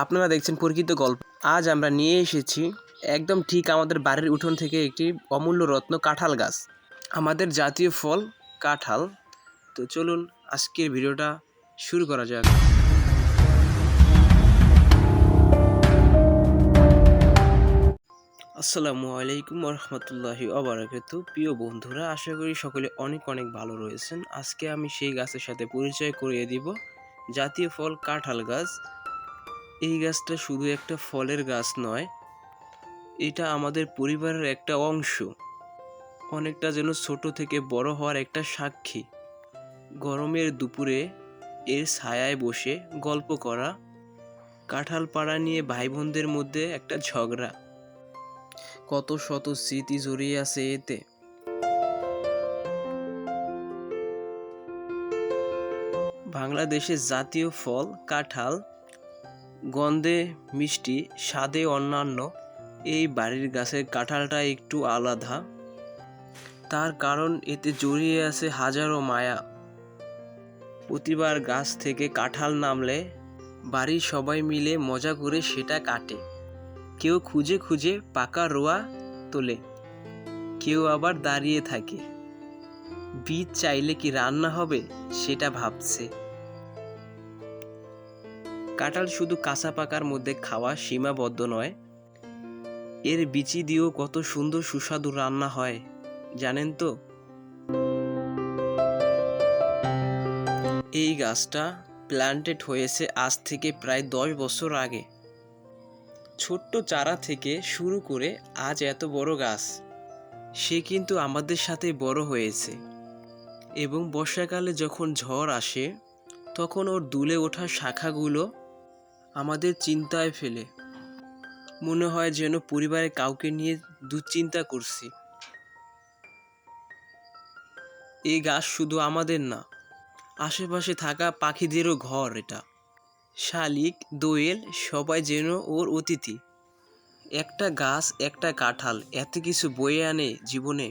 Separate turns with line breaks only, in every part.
আপনারা দেখছেন পরিচিত গল্প। আজ আমরা নিয়ে এসেছি একদম ঠিক আমাদের বাড়ির উঠোন থেকে একটি অমূল্য রত্ন কাঁঠাল গাছ, আমাদের জাতীয় ফল কাঁঠাল। তো চলুন আজকের ভিডিওটা শুরু করা যাক। আসসালামু আলাইকুম রহমতুল্লাহি ওবারাকাতু। প্রিয় বন্ধুরা, আশা করি সকলে অনেক অনেক ভালো রয়েছেন। আজকে আমি সেই গাছের সাথে পরিচয় করিয়ে দিব, জাতীয় ফল কাঁঠাল গাছ। এই গাছটা শুধু একটা ফলের গাছ নয়, এটা আমাদের পরিবারের একটা অংশ, অনেকটা যেন ছোট থেকে বড় হওয়ার একটা সাক্ষী। গরমের দুপুরে এর ছায়ায় বসে গল্প করা, কাঁঠাল পাড়া নিয়ে ভাই বোনদের মধ্যে একটা ঝগড়া, কত শত স্মৃতি জড়িয়ে আছে এতে। বাংলাদেশের জাতীয় ফল কাঁঠাল, গন্ধে মিষ্টি, স্বাদে অন্যান্য। এই বাড়ির গাছের কাঁঠালটা একটু আলাদা, তার কারণ এতে জড়িয়ে আছে হাজারো মায়া। প্রতিবার গাছ থেকে কাঁঠাল নামলে বাড়ির সবাই মিলে মজা করে সেটা কাটে। কেউ খুঁজে খুঁজে পাকা রোয়া তোলে, কেউ আবার দাঁড়িয়ে থাকে, বীজ চাইলে কি রান্না হবে সেটা ভাবছে। কাঁঠাল শুধু কাঁচা পাকার মধ্যে খাওয়া সীমাবদ্ধ নয়, এর বিচি দিয়েও কত সুন্দর সুস্বাদু রান্না হয় জানেন তো। এই গাছটা প্ল্যান্টেড হয়েছে আজ থেকে প্রায় 10 বছর আগে। ছোট্ট চারা থেকে শুরু করে আজ এত বড় গাছ। সে কিন্তু আমাদের সাথে বড় হয়েছে, এবং বর্ষাকালে যখন ঝড় আসে তখন ওর দুলে ওঠা শাখাগুলো আমাদের চিন্তায় ফেলে। মনে হয় যেন পরিবারের কাউকে নিয়ে দুশ্চিন্তা করছি। এই গাছ শুধু আমাদের না, আশেপাশে থাকা পাখিদেরও ঘর এটা। শালিক, দোয়েল সবাই যেন ওর অতিথি। একটা গাছ, একটা কাঁঠাল এত কিছু বয়ে আনে জীবনে।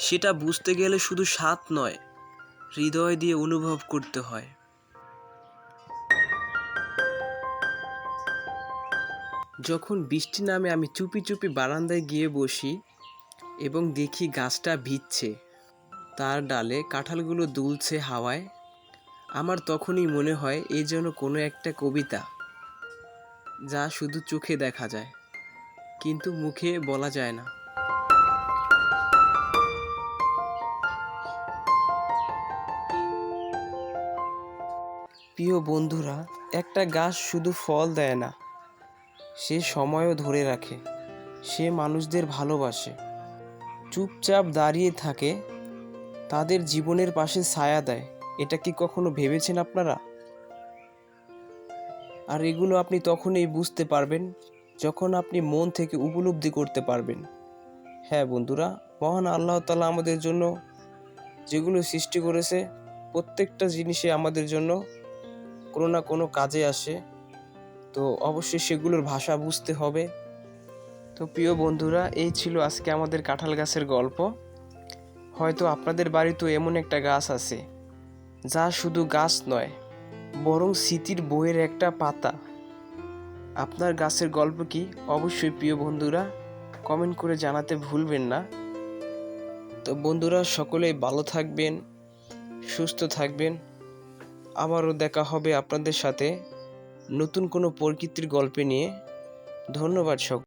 সেটা বুঝতে গেলে শুধু স্বাদ নয়, হৃদয় দিয়ে অনুভব করতে হয়। যখন বৃষ্টি নামে আমি চুপি চুপি বারান্দায় গিয়ে বসি এবং দেখি গাছটা ভিজছে, তার ডালে কাঁঠালগুলো দুলছে হাওয়ায়, আমার তখনই মনে হয় এই যেন কোনো একটা কবিতা, যা শুধু চোখে দেখা যায় কিন্তু মুখে বলা যায় না। প্রিয় বন্ধুরা, একটা গাছ শুধু ফল দেয় না, সে সময়ও ধরে রাখে, সে মানুষদের ভালোবাসে, চুপচাপ দাঁড়িয়ে থাকে, তাদের জীবনের পাশে ছায়া দেয়। এটা কি কখনো ভেবেছেন আপনারা? আর এগুলো আপনি তখনই বুঝতে পারবেন যখন আপনি মন থেকে উপলব্ধি করতে পারবেন। হ্যাঁ বন্ধুরা, মহান আল্লাহ তাআলা আমাদের জন্য যেগুলো সৃষ্টি করেছে, প্রত্যেকটা জিনিসে আমাদের জন্য কোনো না কোনো কাজে আসে। তো অবশ্যই সেগুলোর ভাষা বুঝতে হবে। তো প্রিয় বন্ধুরা, এই ছিল আজকে আমাদের কাঁঠাল গাছের গল্প। হয়তো আপনাদের বাড়িতেও এমন একটা গাছ আছে, যা শুধু গাছ নয়, বরং স্মৃতির বইয়ের একটা পাতা। আপনার গাছের গল্প কি? অবশ্যই প্রিয় বন্ধুরা কমেন্ট করে জানাতে ভুলবেন না। তো বন্ধুরা, সকলেই ভালো থাকবেন, সুস্থ থাকবেন। আবারও দেখা হবে আপনাদের সাথে নতুন কোনো প্রকৃতির গল্পে নিয়ে। ধন্যবাদ সকল।